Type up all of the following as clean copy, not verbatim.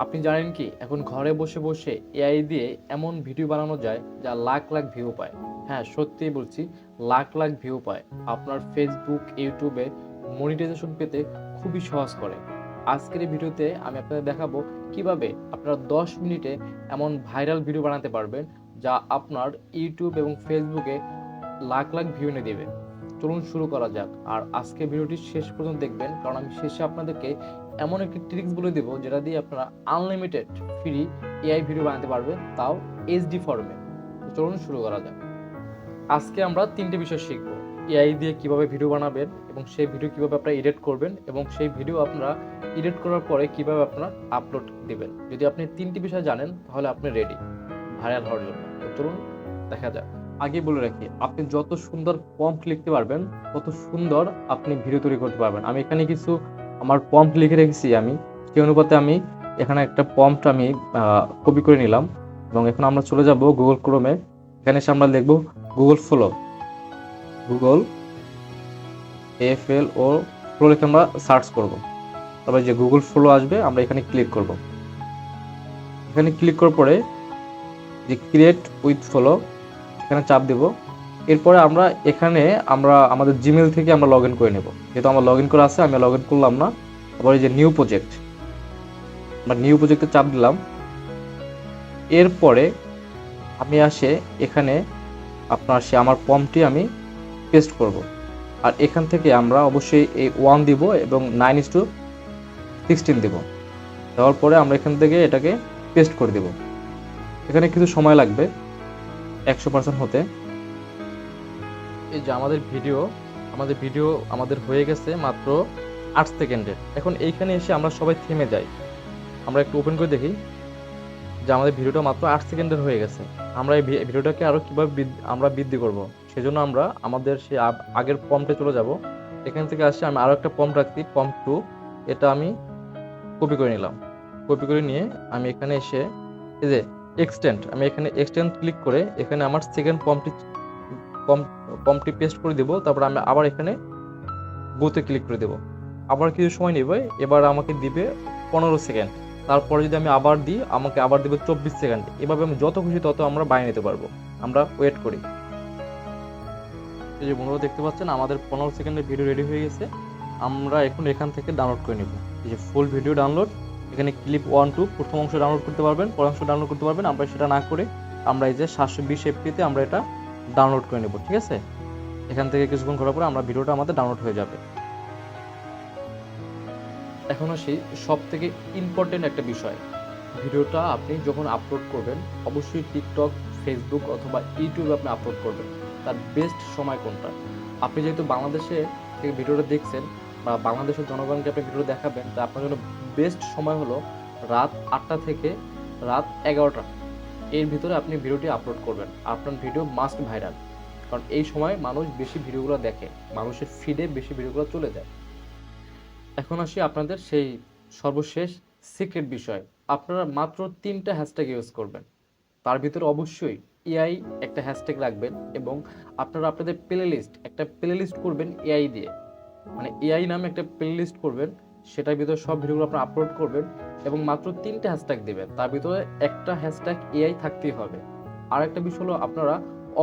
আপনি জানেন কি এখন ঘরে বসে বসে এআই দিয়ে এমন ভিডিও বানানো যায় যা লাখ লাখ ভিউ পায়। হ্যাঁ, সত্যিই বলছি, লাখ লাখ ভিউ পায়। আপনার ফেসবুক, ইউটিউবে মনিটাইজেশন পেতে খুবই সহজ করে। আজকের এই ভিডিওতে আমি আপনাদের দেখাবো কিভাবে আপনারা 10 মিনিটে এমন ভাইরাল ভিডিও বানাতে পারবেন যা আপনার ইউটিউব এবং ফেসবুকে লাখ লাখ ভিউ এনে দেবে। চলুন শুরু করা যাক। আর আজকে ভিডিওটি শেষ পর্যন্ত দেখবেন, কারণ আমি শেষে আপনাদেরকে এমন একটি ট্রিক্স বলে দেবো যেটা দিয়ে আপনারা আনলিমিটেড ফ্রি এআই ভিডিও বানাতে পারবেন, তাও এইচডি ফর্মে। চলুন শুরু করা যাক। আজকে আমরা তিনটে বিষয় শিখব: এআই দিয়ে কিভাবে ভিডিও বানাবেন, এবং সেই ভিডিও কিভাবে আপনারা এডিট করবেন, এবং সেই ভিডিও আপনারা এডিট করার পরে কিভাবে আপনারা আপলোড দিবেন। যদি আপনি তিনটি বিষয় জানেন তাহলে আপনি রেডি ভাইরাল হওয়ার জন্য। তো চলুন দেখা যাক। আগে বলে রাখি, আপনি যত সুন্দর প্রম্পট লিখতে পারবেন তত সুন্দর আপনি ভিডিও তৈরি করতে পারবেন। আমি এখানে কিছু আমার প্রম্পট লিখে রেখেছি, আমি সেই অনুপাতে আমি এখানে একটা প্রম্পট আমি কপি করে নিলাম। এবং এখন আমরা চলে যাব গুগল ক্রোমে। এখানে এসে আমরা লিখব গুগল ফ্লো। গুগল এফএল ও ফ্লো লিখে আমরা সার্চ করব। তারপরে যে গুগল ফ্লো আসবে আমরা এখানে ক্লিক করব। এখানে ক্লিক করার পরে যে ক্রিয়েট উইথ ফ্লো এখানে চাপ দেব। এরপরে আমরা আমাদের জিমেল থেকে আমরা লগ ইন করে নেব। যেহেতু আমার লগ ইন করা আছে, আমি লগ ইন করলাম না। তারপরে যে নিউ প্রজেক্ট, আমরা নিউ প্রজেক্টে চাপ দিলাম। এরপরে আমি এখানে আমার প্রম্পটটি আমি পেস্ট করব। আর এখান থেকে আমরা অবশ্যই এই 1 দিব এবং 9:16 দিব। দেওয়ার পরে আমরা এখান থেকে এটাকে পেস্ট করে দেব। এখানে কিছু সময় লাগবে 100% হতে। এই যে আমাদের ভিডিও আমাদের হয়ে গেছে মাত্র 8 সেকেন্ডের। এখন এইখানে এসে আমরা সবাই থেমে যাই। আমরা একটু ওপেন করে দেখি যে আমাদের ভিডিওটা মাত্র 8 সেকেন্ডের হয়ে গেছে। আমরা এই ভিডিওটাকে আরো কিভাবে আমরা বৃদ্ধি করব, সেজন্য আমরা আমাদের সেই আগের প্রম্পটে চলে যাব। এখান থেকে আমি আরো একটা প্রম্পট রাখছি, প্রম্পট 2। এটা আমি কপি করে নিলাম। কপি করে নিয়ে আমি এখানে এসে এই যে এক্সটেন্ড, আমি এখানে এক্সটেন্ড ক্লিক করে এখানে আমার সেকেন্ড প্রম্পটটি পেস্ট করে দেব। তারপর আমি আবার এখানে গোতে ক্লিক করে দেব। আবার কিছু সময় নেবে, এবার আমাকে দিবে 15 সেকেন্ড। তারপরে যদি আমি আবার দিই, আমাকে আবার দিবে 24 সেকেন্ড। এভাবে আমি যত খুশি তত আমরা বানিয়ে নিতে পারবো। আমরা ওয়েট করি। এই যে বন্ধুরা দেখতে পাচ্ছেন আমাদের 15 সেকেন্ডের ভিডিও রেডি হয়ে গেছে। আমরা এখন এখান থেকে ডাউনলোড করে নেব। এই যে ফুল ভিডিও ডাউনলোড, এখানে ক্লিপ 1 2 প্রথম অংশ ডাউনলোড করতে পারবেন, পরের অংশ ডাউনলোড করতে পারবেন। আমরা সেটা না করে আমরা এই যে 720 এফপিতে আমরা এটা ডাউনলোড করে নেব। ঠিক আছে, এখান থেকে কিছুক্ষণ করার পরে আমরা ভিডিওটা আমাদের ডাউনলোড হয়ে যাবে। এখন আসি সব থেকে ইম্পর্টেন্ট একটা বিষয়। ভিডিওটা আপনি যখন আপলোড করবেন, অবশ্যই টিকটক, ফেসবুক অথবা ইউটিউবে আপনি আপলোড করবেন। তার বেস্ট সময় কোনটা? আপনি যেহেতু বাংলাদেশে থেকে ভিডিওটা দেখছেন বা বাংলাদেশের জনগণকে আপনি ভিডিও দেখাবেন, তা আপনার জন্য বেস্ট সময় হলো রাত 8টা থেকে রাত 11টা। এর ভিতরে আপনি ভিডিওটি আপলোড করবেন। আপনার ভিডিও মাস্ট ভাইরাল, কারণ এই সময় মানুষ বেশি ভিডিওগুলো দেখে, মানুষের ফিডে বেশি ভিডিওগুলো চলে যায়। এখন আসি আপনাদের সেই সর্বশেষ সিক্রেট বিষয়। আপনারা মাত্র 3টা হ্যাশট্যাগ ইউজ করবেন। তার ভিতরে অবশ্যই এআই একটা হ্যাশট্যাগ রাখবেন, এবং আপনারা আপনাদের একটা প্লে লিস্ট করবেন এআই দিয়ে। মানে এআই নামে একটা প্লে লিস্ট করবেন, সেটার ভিতরে সব ভিডিওগুলো আপনারা আপলোড করবেন, এবং মাত্র 3টা হ্যাশট্যাগ দেবেন। তার ভিতরে একটা হ্যাশট্যাগ এআই থাকতেই হবে। আর একটা বিষয় হলো, আপনারা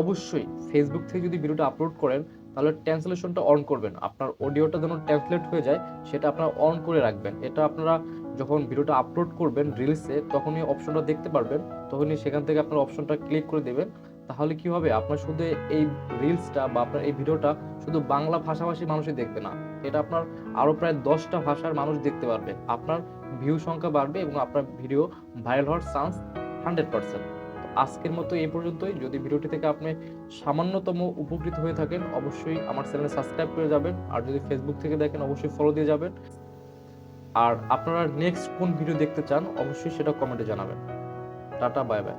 অবশ্যই ফেসবুক থেকে যদি ভিডিওটা আপলোড করেন তাহলে ট্রান্সলেশনটা অন করবেন। আপনার অডিওটা যেন ট্রান্সলেট হয়ে যায় সেটা আপনারা অন করে রাখবেন। এটা আপনারা যখন ভিডিওটা আপলোড করবেন রিলসে, তখনই অপশনটা দেখতে পারবেন। তখনই সেখান থেকে আপনার অপশনটা ক্লিক করে দেবেন। তাহলে কি হবে, আপনার শুধু এই রিলসটা বা আপনার এই ভিডিওটা শুধু বাংলা ভাষাভাষী মানুষই দেখবে না, এটা আপনার আরো প্রায় 10টা ভাষার মানুষ দেখতে পারবে। আপনার ভিউ সংখ্যা বাড়বে এবং আপনার ভিডিও ভাইরাল হওয়ার চান্স 100%। আজকের মতো এই পর্যন্তই। যদি ভিডিওটি থেকে আপনি সামান্যতম উপকৃত হয়ে থাকেন, অবশ্যই আমার চ্যানেলে সাবস্ক্রাইব করে যাবেন। আর যদি ফেসবুক থেকে দেখেন, অবশ্যই ফলো দিয়ে যাবেন। আর আপনারা নেক্সট কোন ভিডিও দেখতে চান অবশ্যই সেটা কমেন্টে জানাবেন। Tata, bye bye.